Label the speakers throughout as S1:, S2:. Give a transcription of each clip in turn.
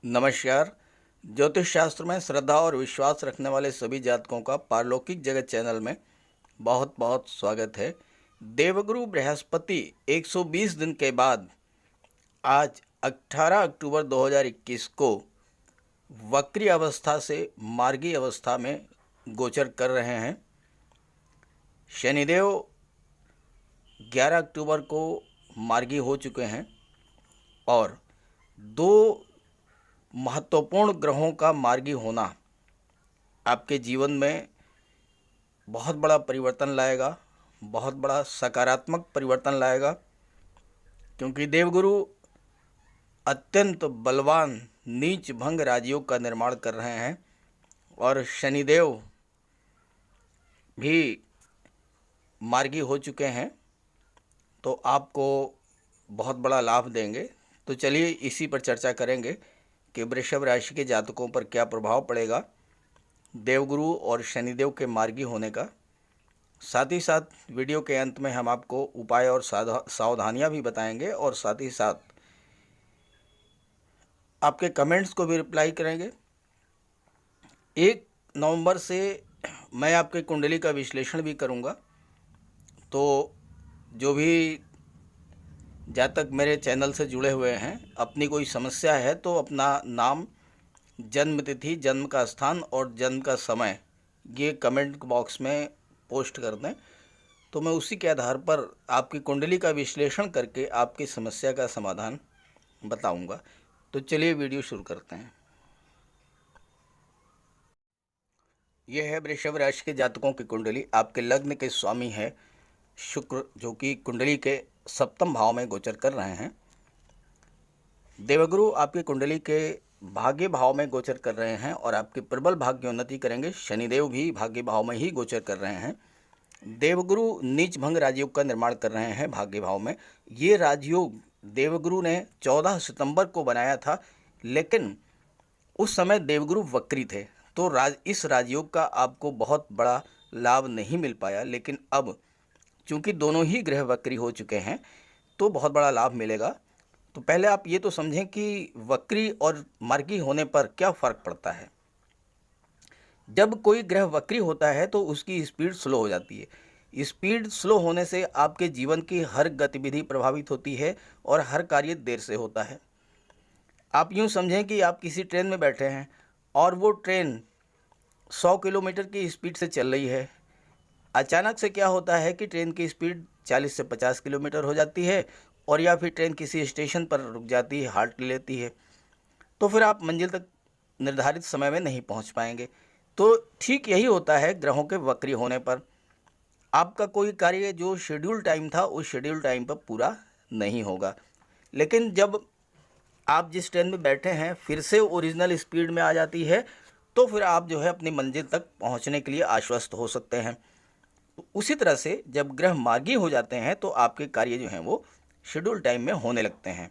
S1: नमस्कार। ज्योतिष शास्त्र में श्रद्धा और विश्वास रखने वाले सभी जातकों का पारलौकिक जगत चैनल में बहुत बहुत स्वागत है। देवगुरु बृहस्पति 120 दिन के बाद आज 18 अक्टूबर 2021 को वक्री अवस्था से मार्गी अवस्था में गोचर कर रहे हैं। शनिदेव 11 अक्टूबर को मार्गी हो चुके हैं और दो महत्वपूर्ण ग्रहों का मार्गी होना आपके जीवन में बहुत बड़ा परिवर्तन लाएगा, बहुत बड़ा सकारात्मक परिवर्तन लाएगा, क्योंकि देवगुरु अत्यंत बलवान नीच भंग राजयोग का निर्माण कर रहे हैं और शनिदेव भी मार्गी हो चुके हैं, तो आपको बहुत बड़ा लाभ देंगे। तो चलिए इसी पर चर्चा करेंगे कि वृषभ राशि के जातकों पर क्या प्रभाव पड़ेगा देवगुरु और शनिदेव के मार्गी होने का। साथ ही साथ वीडियो के अंत में हम आपको उपाय और सावधानियां भी बताएंगे और साथ ही साथ आपके कमेंट्स को भी रिप्लाई करेंगे। 1 नवंबर से मैं आपके कुंडली का विश्लेषण भी करूंगा, तो जो भी जातक मेरे चैनल से जुड़े हुए हैं, अपनी कोई समस्या है तो अपना नाम, जन्म तिथि, जन्म का स्थान और जन्म का समय ये कमेंट बॉक्स में पोस्ट कर दें, तो मैं उसी के आधार पर आपकी कुंडली का विश्लेषण करके आपकी समस्या का समाधान बताऊंगा। तो चलिए वीडियो शुरू करते हैं। यह है वृषभ राशि के जातकों की कुंडली। आपके लग्न के स्वामी है शुक्र, जो कि कुंडली के 7वें भाव में गोचर कर रहे हैं। देवगुरु आपकी कुंडली के भाग्य भाव में गोचर कर रहे हैं और आपके प्रबल भाग्य उन्नति करेंगे। शनिदेव भी भाग्य भाव में ही गोचर कर रहे हैं। देवगुरु नीच भंग राजयोग का निर्माण कर रहे हैं भाग्य भाव में। ये राजयोग देवगुरु ने 14 सितंबर को बनाया था, लेकिन उस समय देवगुरु वक्री थे, तो इस राजयोग का आपको बहुत बड़ा लाभ नहीं मिल पाया। लेकिन अब चूंकि दोनों ही ग्रह वक्री हो चुके हैं तो बहुत बड़ा लाभ मिलेगा। तो पहले आप ये तो समझें कि वक्री और मार्गी होने पर क्या फ़र्क पड़ता है। जब कोई ग्रह वक्री होता है तो उसकी स्पीड स्लो हो जाती है। स्पीड स्लो होने से आपके जीवन की हर गतिविधि प्रभावित होती है और हर कार्य देर से होता है। आप यूँ समझें कि आप किसी ट्रेन में बैठे हैं और वो ट्रेन 100 किलोमीटर की स्पीड से चल रही है। अचानक से क्या होता है कि ट्रेन की स्पीड 40 से 50 किलोमीटर हो जाती है और या फिर ट्रेन किसी स्टेशन पर रुक जाती है, हाल्ट ले लेती है, तो फिर आप मंजिल तक निर्धारित समय में नहीं पहुंच पाएंगे। तो ठीक यही होता है ग्रहों के वक्री होने पर। आपका कोई कार्य जो शेड्यूल टाइम था उस शेड्यूल टाइम पर पूरा नहीं होगा। लेकिन जब आप जिस ट्रेन में बैठे हैं फिर से ओरिजिनल स्पीड में आ जाती है, तो फिर आप जो है अपनी मंजिल तक पहुंचने के लिए आश्वस्त हो सकते हैं। तो उसी तरह से जब ग्रह मार्गी हो जाते हैं तो आपके कार्य जो हैं वो शेड्यूल टाइम में होने लगते हैं।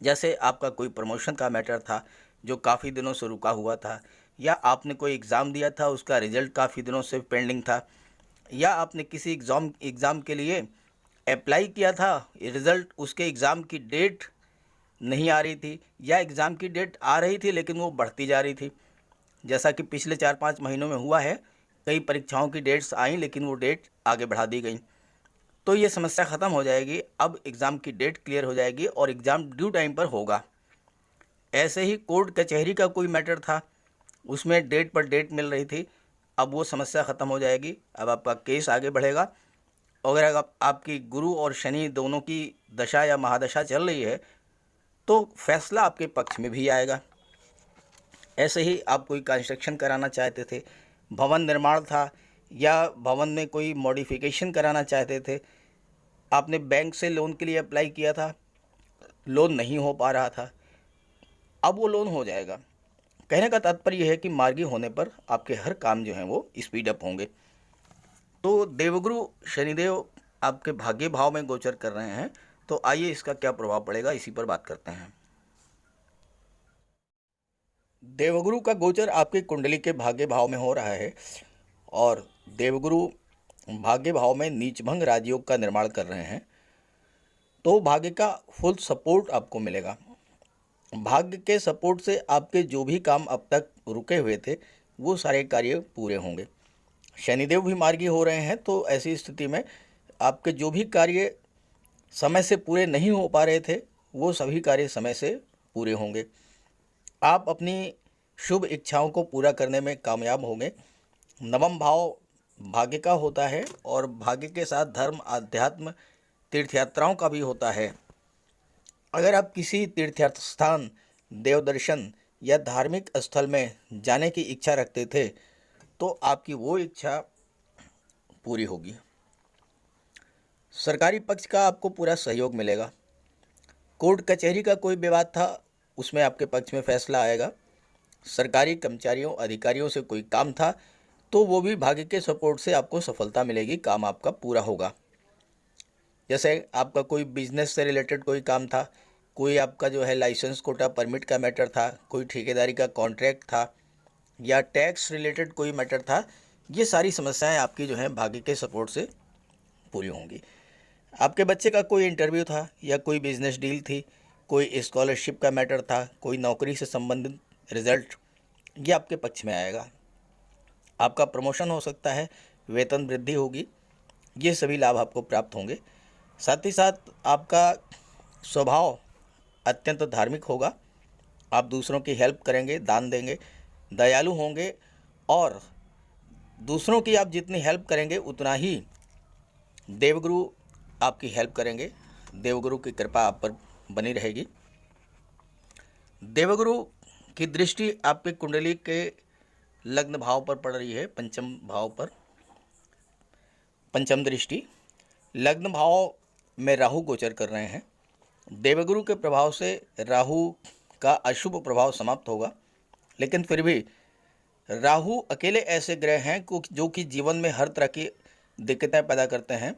S1: जैसे आपका कोई प्रमोशन का मैटर था जो काफ़ी दिनों से रुका हुआ था, या आपने कोई एग्ज़ाम दिया था उसका रिज़ल्ट काफ़ी दिनों से पेंडिंग था, या आपने किसी एग्ज़ाम के लिए अप्लाई किया था, रिज़ल्ट उसके एग्ज़ाम की डेट नहीं आ रही थी, या एग्ज़ाम की डेट आ रही थी लेकिन वो बढ़ती जा रही थी, जैसा कि पिछले 4-5 महीनों में हुआ है। कई परीक्षाओं की डेट्स आई लेकिन वो डेट आगे बढ़ा दी गई। तो ये समस्या ख़त्म हो जाएगी। अब एग्ज़ाम की डेट क्लियर हो जाएगी और एग्ज़ाम ड्यू टाइम पर होगा। ऐसे ही कोर्ट कचहरी का कोई मैटर था, उसमें डेट पर डेट मिल रही थी, अब वो समस्या ख़त्म हो जाएगी। अब आपका केस आगे बढ़ेगा। अगर आपकी गुरु और शनि दोनों की दशा या महादशा चल रही है तो फैसला आपके पक्ष में भी आएगा। ऐसे ही आप कोई कंस्ट्रक्शन कराना चाहते थे, भवन निर्माण था, या भवन में कोई मॉडिफिकेशन कराना चाहते थे, आपने बैंक से लोन के लिए अप्लाई किया था, लोन नहीं हो पा रहा था, अब वो लोन हो जाएगा। कहने का तात्पर्य है कि मार्गी होने पर आपके हर काम जो हैं वो स्पीड अप होंगे। तो देवगुरु शनिदेव आपके भाग्य भाव में गोचर कर रहे हैं, तो आइए इसका क्या प्रभाव पड़ेगा इसी पर बात करते हैं। देवगुरु का गोचर आपकी कुंडली के भाग्य भाव में हो रहा है और देवगुरु भाग्य भाव में नीचभंग राजयोग का निर्माण कर रहे हैं, तो भाग्य का फुल सपोर्ट आपको मिलेगा। भाग्य के सपोर्ट से आपके जो भी काम अब तक रुके हुए थे वो सारे कार्य पूरे होंगे। शनिदेव भी मार्गी हो रहे हैं, तो ऐसी स्थिति में आपके जो भी कार्य समय से पूरे नहीं हो पा रहे थे वो सभी कार्य समय से पूरे होंगे। आप अपनी शुभ इच्छाओं को पूरा करने में कामयाब होंगे। नवम भाव भाग्य का होता है और भाग्य के साथ धर्म, आध्यात्म, तीर्थ यात्राओं का भी होता है। अगर आप किसी तीर्थ स्थान, देव दर्शन या धार्मिक स्थल में जाने की इच्छा रखते थे तो आपकी वो इच्छा पूरी होगी। सरकारी पक्ष का आपको पूरा सहयोग मिलेगा। कोर्ट कचहरी का कोई विवाद था उसमें आपके पक्ष में फैसला आएगा। सरकारी कर्मचारियों, अधिकारियों से कोई काम था तो वो भी भाग्य के सपोर्ट से आपको सफलता मिलेगी, काम आपका पूरा होगा। जैसे आपका कोई बिजनेस से रिलेटेड कोई काम था, कोई आपका जो है लाइसेंस, कोटा, परमिट का मैटर था, कोई ठेकेदारी का कॉन्ट्रैक्ट था या टैक्स रिलेटेड कोई मैटर था, ये सारी समस्याएं आपकी जो है भाग्य के सपोर्ट से पूरी होंगी। आपके बच्चे का कोई इंटरव्यू था या कोई बिजनेस डील थी, कोई स्कॉलरशिप का मैटर था, कोई नौकरी से संबंधित रिजल्ट, ये आपके पक्ष में आएगा। आपका प्रमोशन हो सकता है, वेतन वृद्धि होगी, ये सभी लाभ आपको प्राप्त होंगे। साथ ही साथ आपका स्वभाव अत्यंत धार्मिक होगा। आप दूसरों की हेल्प करेंगे, दान देंगे, दयालु होंगे और दूसरों की आप जितनी हेल्प करेंगे उतना ही देवगुरु आपकी हेल्प करेंगे। देवगुरु की कृपा आप पर बनी रहेगी। देवगुरु की दृष्टि आपके कुंडली के लग्न भाव पर पड़ रही है, पंचम भाव पर, पंचम दृष्टि। लग्न भाव में राहु गोचर कर रहे हैं। देवगुरु के प्रभाव से राहु का अशुभ प्रभाव समाप्त होगा, लेकिन फिर भी राहु अकेले ऐसे ग्रह हैं जो कि जीवन में हर तरह की दिक्कतें पैदा करते हैं,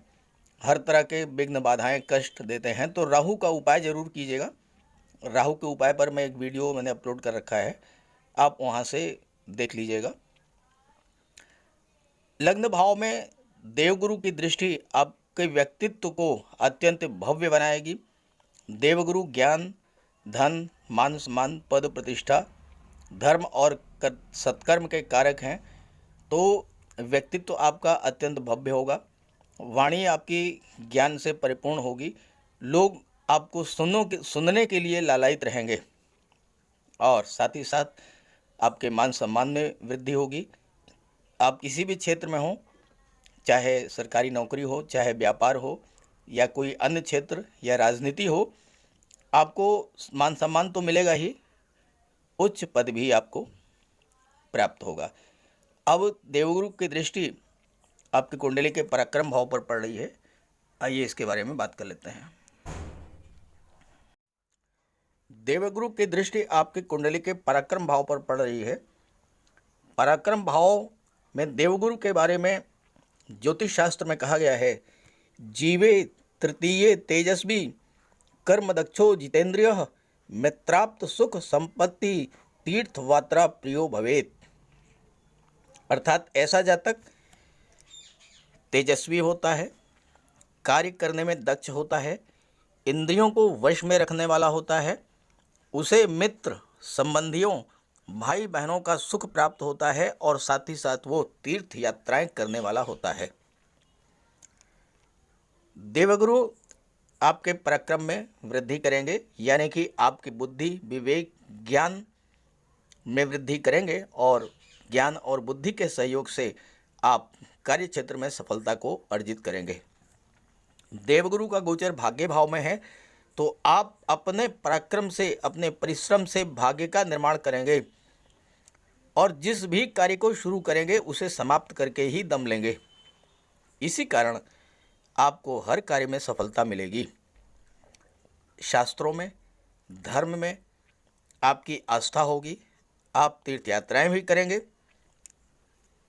S1: हर तरह के विघ्न, बाधाएं, कष्ट देते हैं। तो राहु का उपाय जरूर कीजिएगा। राहु के उपाय पर मैं एक वीडियो मैंने अपलोड कर रखा है, आप वहां से देख लीजिएगा। लग्न भाव में देवगुरु की दृष्टि आपके व्यक्तित्व को अत्यंत भव्य बनाएगी। देवगुरु ज्ञान, धन, मान सम्मान, पद प्रतिष्ठा, धर्म और सत्कर्म के कारक हैं, तो व्यक्तित्व आपका अत्यंत भव्य होगा। वाणी आपकी ज्ञान से परिपूर्ण होगी। लोग आपको सुनने के लिए लालायित रहेंगे और साथ ही साथ आपके मान सम्मान में वृद्धि होगी। आप किसी भी क्षेत्र में हो, चाहे सरकारी नौकरी हो, चाहे व्यापार हो या कोई अन्य क्षेत्र या राजनीति हो, आपको मान सम्मान तो मिलेगा ही, उच्च पद भी आपको प्राप्त होगा। अब देवगुरु की दृष्टि आपकी कुंडली के पराक्रम भाव पर पड़ रही है। आइए इसके बारे में बात कर लेते हैं। देवगुरु की दृष्टि आपकी कुंडली के पराक्रम भाव पर पड़ रही है। पराक्रम भाव में देवगुरु के बारे में ज्योतिष शास्त्र में कहा गया है, जीवे तृतीये तेजस्वी कर्म दक्षो जितेंद्रिय मित्राप्त सुख संपत्ति तीर्थ वात्रा प्रियो भवेत। अर्थात ऐसा जातक तेजस्वी होता है, कार्य करने में दक्ष होता है, इंद्रियों को वश में रखने वाला होता है, उसे मित्र, संबंधियों, भाई बहनों का सुख प्राप्त होता है और साथ ही साथ वो तीर्थ यात्राएं करने वाला होता है। देवगुरु आपके पराक्रम में वृद्धि करेंगे, यानी कि आपकी बुद्धि, विवेक, ज्ञान में वृद्धि करेंगे और ज्ञान और बुद्धि के सहयोग से आप कार्य क्षेत्र में सफलता को अर्जित करेंगे। देवगुरु का गोचर भाग्य भाव में है, तो आप अपने पराक्रम से, अपने परिश्रम से भाग्य का निर्माण करेंगे और जिस भी कार्य को शुरू करेंगे उसे समाप्त करके ही दम लेंगे। इसी कारण आपको हर कार्य में सफलता मिलेगी। शास्त्रों में, धर्म में आपकी आस्था होगी, आप तीर्थ यात्राएं भी करेंगे,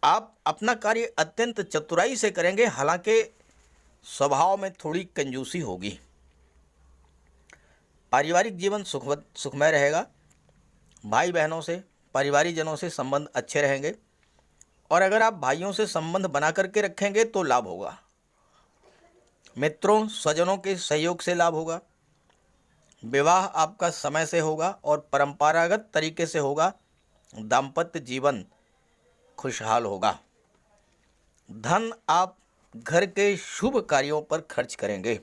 S1: आप अपना कार्य अत्यंत चतुराई से करेंगे, हालांकि स्वभाव में थोड़ी कंजूसी होगी। पारिवारिक जीवन सुखमय रहेगा। भाई बहनों से, परिवारीजनों से संबंध अच्छे रहेंगे और अगर आप भाइयों से संबंध बना करके रखेंगे तो लाभ होगा। मित्रों, स्वजनों के सहयोग से लाभ होगा। विवाह आपका समय से होगा और परंपरागत तरीके से होगा। दाम्पत्य जीवन खुशहाल होगा। धन आप घर के शुभ कार्यों पर खर्च करेंगे।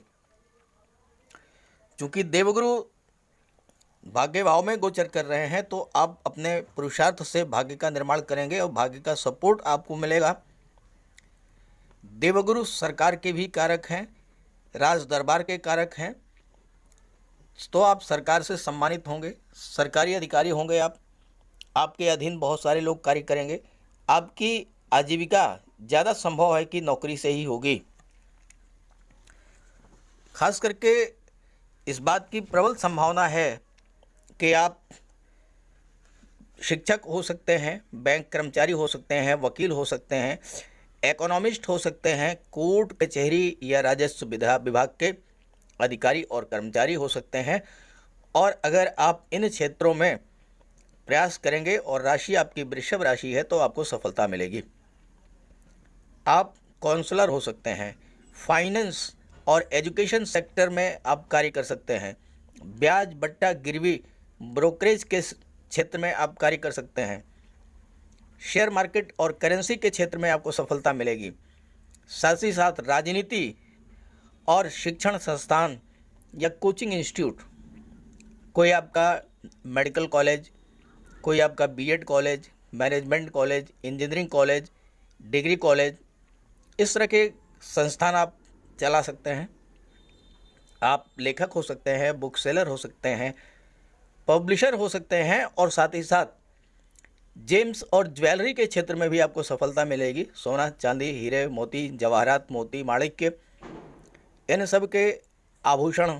S1: चूंकि देवगुरु भाग्य भाव में गोचर कर रहे हैं तो आप अपने पुरुषार्थ से भाग्य का निर्माण करेंगे और भाग्य का सपोर्ट आपको मिलेगा। देवगुरु सरकार के भी कारक हैं, राज दरबार के कारक हैं, तो आप सरकार से सम्मानित होंगे, सरकारी अधिकारी होंगे। आपके अधीन बहुत सारे लोग कार्य करेंगे। आपकी आजीविका ज़्यादा संभव है कि नौकरी से ही होगी। खास करके इस बात की प्रबल संभावना है कि आप शिक्षक हो सकते हैं, बैंक कर्मचारी हो सकते हैं, वकील हो सकते हैं, इकोनॉमिस्ट हो सकते हैं, कोर्ट कचहरी या राजस्व विभाग के अधिकारी और कर्मचारी हो सकते हैं। और अगर आप इन क्षेत्रों में प्रयास करेंगे और राशि आपकी वृषभ राशि है तो आपको सफलता मिलेगी। आप काउंसलर हो सकते हैं, फाइनेंस और एजुकेशन सेक्टर में आप कार्य कर सकते हैं, ब्याज बट्टा गिरवी ब्रोकरेज के क्षेत्र में आप कार्य कर सकते हैं, शेयर मार्केट और करेंसी के क्षेत्र में आपको सफलता मिलेगी। साथ ही साथ राजनीति और शिक्षण संस्थान या कोचिंग इंस्टीट्यूट, कोई आपका मेडिकल कॉलेज, कोई आपका B Ed college, management college, engineering college, degree college, इस तरह के संस्थान आप चला सकते हैं। आप लेखक हो सकते हैं, बुक सेलर हो सकते हैं, पब्लिशर हो सकते हैं और साथ ही साथ जेम्स और ज्वेलरी के क्षेत्र में भी आपको सफलता मिलेगी। सोना, चांदी, हीरे, मोती, जवाहरात, मोती, माणिक्य, इन सब के आभूषण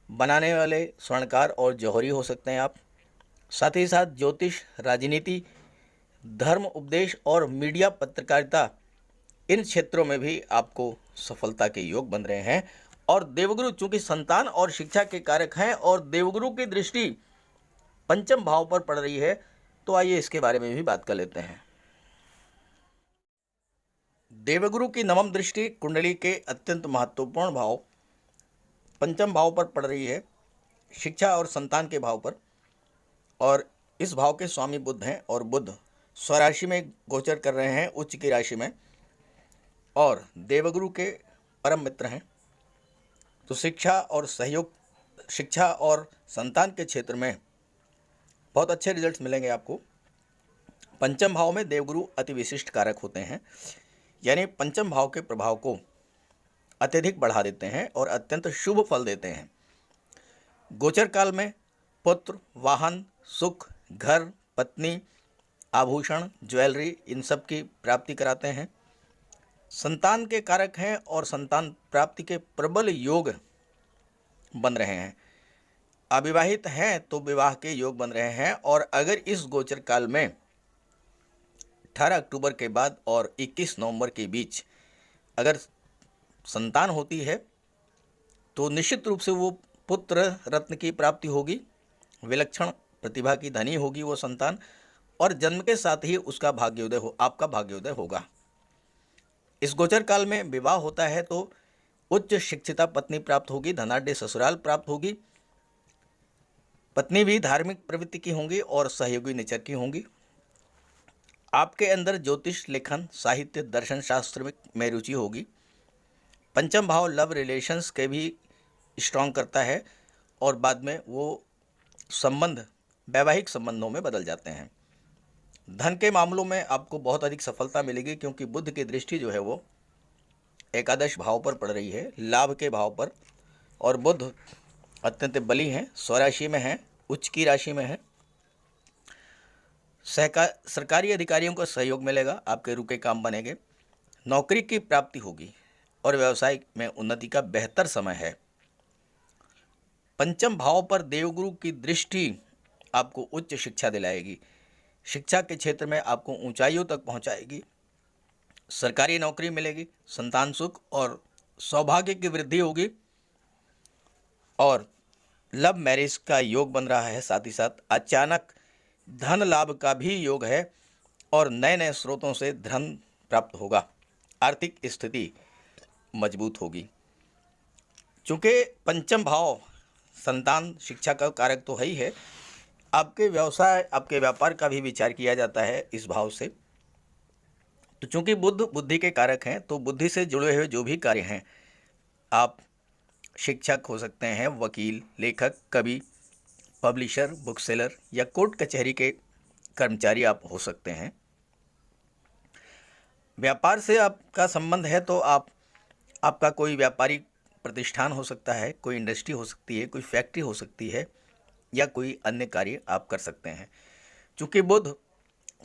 S1: बनाने वाले स्वर्णकार और जौहरी हो सकते हैं आप। साथ ही साथ ज्योतिष, राजनीति, धर्म उपदेश और मीडिया पत्रकारिता, इन क्षेत्रों में भी आपको सफलता के योग बन रहे हैं। और देवगुरु चूंकि संतान और शिक्षा के कारक हैं और देवगुरु की दृष्टि पंचम भाव पर पड़ रही है, तो आइए इसके बारे में भी बात कर लेते हैं। देवगुरु की नवम दृष्टि कुंडली के अत्यंत महत्वपूर्ण भाव पंचम भाव पर पड़ रही है, शिक्षा और संतान के भाव पर। और इस भाव के स्वामी बुध हैं और बुध स्वराशि में गोचर कर रहे हैं, उच्च की राशि में, और देवगुरु के परम मित्र हैं। तो शिक्षा और सहयोग, शिक्षा और संतान के क्षेत्र में बहुत अच्छे रिजल्ट्स मिलेंगे आपको। पंचम भाव में देवगुरु अति विशिष्ट कारक होते हैं, यानी पंचम भाव के प्रभाव को अत्यधिक बढ़ा देते हैं और अत्यंत शुभ फल देते हैं। गोचर काल में पुत्र, वाहन, सुख, घर, पत्नी, आभूषण, ज्वेलरी, इन सब की प्राप्ति कराते हैं। संतान के कारक हैं और संतान प्राप्ति के प्रबल योग बन रहे हैं। अविवाहित हैं तो विवाह के योग बन रहे हैं। और अगर इस गोचर काल में 18 अक्टूबर के बाद और 21 नवंबर के बीच अगर संतान होती है तो निश्चित रूप से वो पुत्र रत्न की प्राप्ति होगी, विलक्षण प्रतिभा की धनी होगी वो संतान, और जन्म के साथ ही उसका भाग्योदय आपका भाग्योदय होगा। इस गोचर काल में विवाह होता है तो उच्च शिक्षिता पत्नी प्राप्त होगी, धनाढ्य ससुराल प्राप्त होगी, पत्नी भी धार्मिक प्रवृत्ति की होंगी और सहयोगी नेचर की होंगी। आपके अंदर ज्योतिष, लेखन, साहित्य, दर्शन शास्त्र में रुचि होगी। पंचम भाव लव रिलेशंस के भी स्ट्रॉन्ग करता है और बाद में वो संबंध वैवाहिक संबंधों में बदल जाते हैं। धन के मामलों में आपको बहुत अधिक सफलता मिलेगी क्योंकि बुध की दृष्टि जो है वो एकादश भाव पर पड़ रही है, लाभ के भाव पर, और बुध अत्यंत बली हैं, स्वराशि में हैं, उच्च की राशि में है। सरकारी अधिकारियों का सहयोग मिलेगा, आपके रुके काम बनेंगे, नौकरी की प्राप्ति होगी और व्यवसाय में उन्नति का बेहतर समय है। पंचम भाव पर देवगुरु की दृष्टि आपको उच्च शिक्षा दिलाएगी, शिक्षा के क्षेत्र में आपको ऊंचाइयों तक पहुंचाएगी, सरकारी नौकरी मिलेगी, संतान सुख और सौभाग्य की वृद्धि होगी, और लव मैरिज का योग बन रहा है। साथ ही साथ अचानक धन लाभ का भी योग है और नए नए स्रोतों से धन प्राप्त होगा, आर्थिक स्थिति मजबूत होगी। चूँकि पंचम भाव संतान, शिक्षा का कारक तो है ही है, आपके व्यवसाय, आपके व्यापार का भी विचार किया जाता है इस भाव से। तो चूंकि बुध बुद्धि के कारक हैं, तो बुद्धि से जुड़े हुए जो भी कार्य हैं, आप शिक्षक हो सकते हैं, वकील, लेखक, कवि, पब्लिशर, बुक सेलर या कोर्ट कचहरी के कर्मचारी आप हो सकते हैं। व्यापार से आपका संबंध है तो आपका कोई व्यापारिक प्रतिष्ठान हो सकता है, कोई इंडस्ट्री हो सकती है, कोई फैक्ट्री हो सकती है, या कोई अन्य कार्य आप कर सकते हैं। चूँकि बुध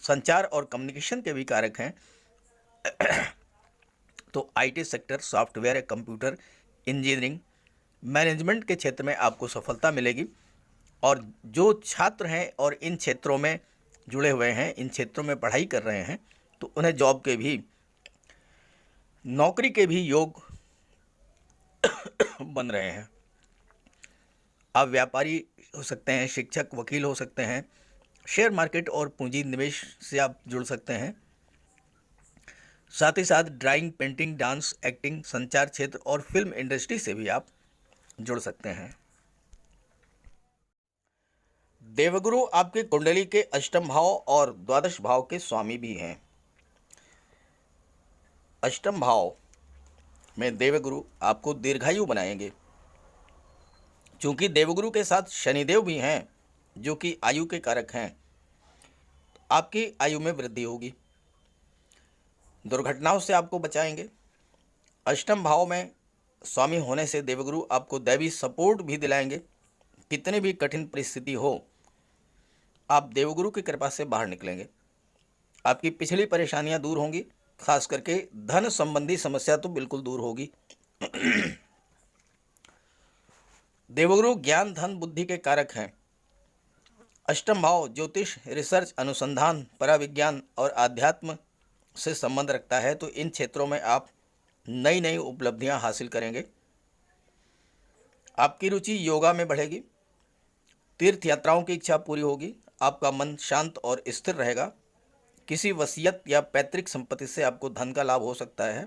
S1: संचार और कम्युनिकेशन के भी कारक हैं, तो आईटी सेक्टर, सॉफ्टवेयर या कंप्यूटर इंजीनियरिंग, मैनेजमेंट के क्षेत्र में आपको सफलता मिलेगी। और जो छात्र हैं और इन क्षेत्रों में जुड़े हुए हैं, इन क्षेत्रों में पढ़ाई कर रहे हैं, तो उन्हें जॉब के भी, नौकरी के भी योग बन रहे हैं। आप व्यापारी हो सकते हैं, शिक्षक, वकील हो सकते हैं, शेयर मार्केट और पूंजी निवेश से आप जुड़ सकते हैं। साथ ही साथ ड्राइंग, पेंटिंग, डांस, एक्टिंग, संचार क्षेत्र और फिल्म इंडस्ट्री से भी आप जुड़ सकते हैं। देवगुरु आपकी कुंडली के अष्टम भाव और द्वादश भाव के स्वामी भी हैं। अष्टम भाव में देवगुरु आपको दीर्घायु बनाएंगे। चूंकि देवगुरु के साथ शनिदेव भी हैं जो कि आयु के कारक हैं, तो आपकी आयु में वृद्धि होगी, दुर्घटनाओं से आपको बचाएंगे। अष्टम भाव में स्वामी होने से देवगुरु आपको दैवी सपोर्ट भी दिलाएंगे। कितनी भी कठिन परिस्थिति हो, आप देवगुरु की कृपा से बाहर निकलेंगे। आपकी पिछली परेशानियां दूर होंगी, खास करके धन संबंधी समस्या तो बिल्कुल दूर होगी। देवगुरु ज्ञान, धन, बुद्धि के कारक हैं। अष्टम भाव ज्योतिष, रिसर्च, अनुसंधान, पराविज्ञान और आध्यात्म से संबंध रखता है, तो इन क्षेत्रों में आप नई नई उपलब्धियां हासिल करेंगे। आपकी रुचि योगा में बढ़ेगी, तीर्थ यात्राओं की इच्छा पूरी होगी, आपका मन शांत और स्थिर रहेगा। किसी वसीयत या पैतृक संपत्ति से आपको धन का लाभ हो सकता है।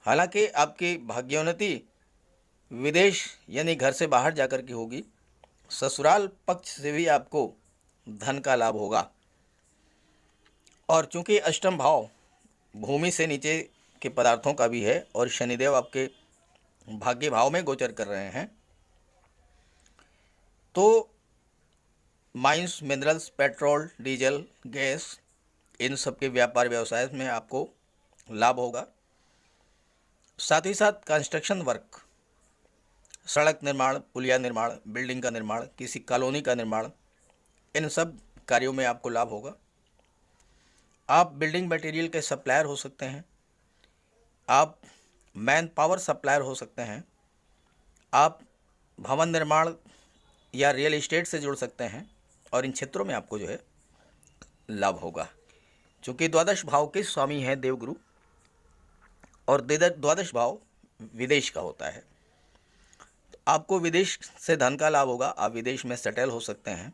S1: हालांकि आपकी भाग्योन्नति विदेश यानी घर से बाहर जाकर की होगी। ससुराल पक्ष से भी आपको धन का लाभ होगा। और चूंकि अष्टम भाव भूमि से नीचे के पदार्थों का भी है और शनिदेव आपके भाग्य भाव में गोचर कर रहे हैं, तो mines, minerals, petrol, diesel, gas, इन सब के व्यापार व्यवसाय में आपको लाभ होगा। साथ ही साथ कंस्ट्रक्शन वर्क, सड़क निर्माण, पुलिया निर्माण, बिल्डिंग का निर्माण, किसी कॉलोनी का निर्माण, इन सब कार्यों में आपको लाभ होगा। आप बिल्डिंग मटेरियल के सप्लायर हो सकते हैं, आप मैन पावर सप्लायर हो सकते हैं, आप भवन निर्माण या रियल एस्टेट से जुड़ सकते हैं, और इन क्षेत्रों में आपको जो है लाभ होगा। चूँकि द्वादश भाव के स्वामी हैं देवगुरु, और द्वादश भाव विदेश का होता है, तो आपको विदेश से धन का लाभ होगा। आप विदेश में सेटल हो सकते हैं।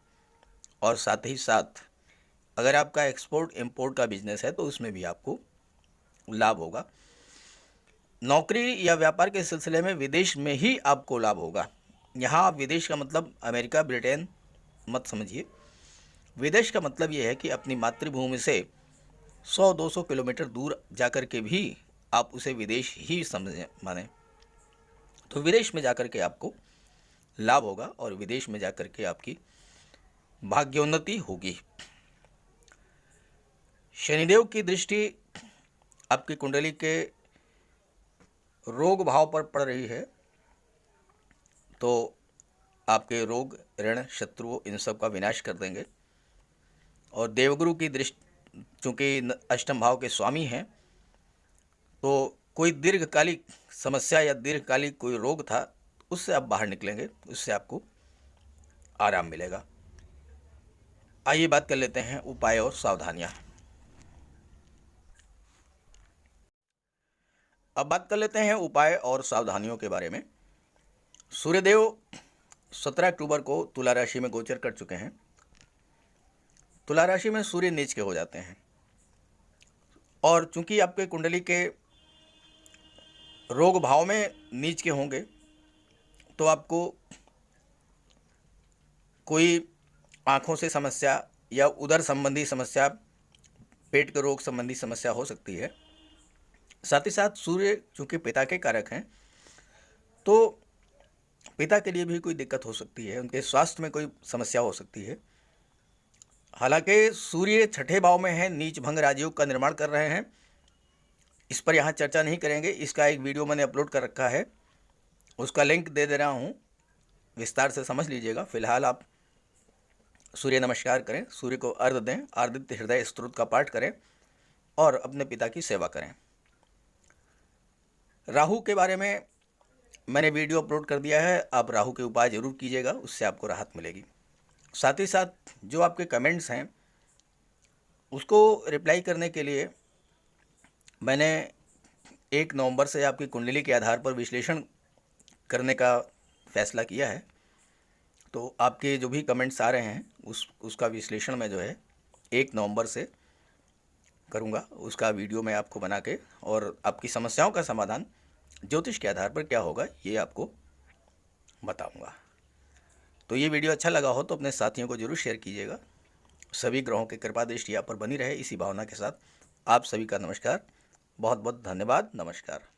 S1: और साथ ही साथ अगर आपका एक्सपोर्ट इंपोर्ट का बिजनेस है तो उसमें भी आपको लाभ होगा। नौकरी या व्यापार के सिलसिले में विदेश में ही आपको लाभ होगा। यहाँ विदेश का मतलब अमेरिका, ब्रिटेन मत समझिए। विदेश का मतलब ये है कि अपनी मातृभूमि से 100-200 किलोमीटर दूर जाकर के भी आप उसे विदेश ही समझें, माने। तो विदेश में जाकर के आपको लाभ होगा और विदेश में जाकर के आपकी भाग्योन्नति होगी। शनिदेव की दृष्टि आपकी कुंडली के रोग भाव पर पड़ रही है, तो आपके रोग, ऋण, शत्रु, इन सब का विनाश कर देंगे। और देवगुरु की दृष्टि, चूँकि अष्टम भाव के स्वामी हैं, तो कोई दीर्घकालिक समस्या या दीर्घकालिक कोई रोग था, उससे आप बाहर निकलेंगे, उससे आपको आराम मिलेगा। आइए बात कर लेते हैं उपाय और सावधानियाँ। अब बात कर लेते हैं उपाय और सावधानियों के बारे में। सूर्यदेव 17 अक्टूबर को तुला राशि में गोचर कर चुके हैं। तुला राशि में सूर्य नीच के हो जाते हैं, और चूंकि आपके कुंडली के रोग भाव में नीच के होंगे, तो आपको कोई आँखों से समस्या या उदर संबंधी समस्या, पेट के रोग संबंधी समस्या हो सकती है। साथ ही साथ सूर्य चूँकि पिता के कारक हैं, तो पिता के लिए भी कोई दिक्कत हो सकती है, उनके स्वास्थ्य में कोई समस्या हो सकती है। हालांकि सूर्य छठे भाव में है, नीच भंग राजयोग का निर्माण कर रहे हैं, इस पर यहाँ चर्चा नहीं करेंगे। इसका एक वीडियो मैंने अपलोड कर रखा है, उसका लिंक दे दे रहा हूँ, विस्तार से समझ लीजिएगा। फिलहाल आप सूर्य नमस्कार करें, सूर्य को अर्घ्य दें, आदित्य हृदय स्तोत्र का पाठ करें और अपने पिता की सेवा करें। राहु के बारे में मैंने वीडियो अपलोड कर दिया है, आप राहु के उपाय जरूर कीजिएगा, उससे आपको राहत मिलेगी। साथ ही साथ जो आपके कमेंट्स हैं उसको रिप्लाई करने के लिए मैंने 1 नवंबर से आपकी कुंडली के आधार पर विश्लेषण करने का फैसला किया है। तो आपके जो भी कमेंट्स आ रहे हैं उसका विश्लेषण मैं जो है 1 नवंबर से करूंगा। उसका वीडियो मैं आपको बना के और आपकी समस्याओं का समाधान ज्योतिष के आधार पर क्या होगा ये आपको बताऊंगा। तो ये वीडियो अच्छा लगा हो तो अपने साथियों को जरूर शेयर कीजिएगा। सभी ग्रहों की कृपा दृष्टि आप पर बनी रहे, इसी भावना के साथ आप सभी का नमस्कार। बहुत बहुत धन्यवाद। नमस्कार।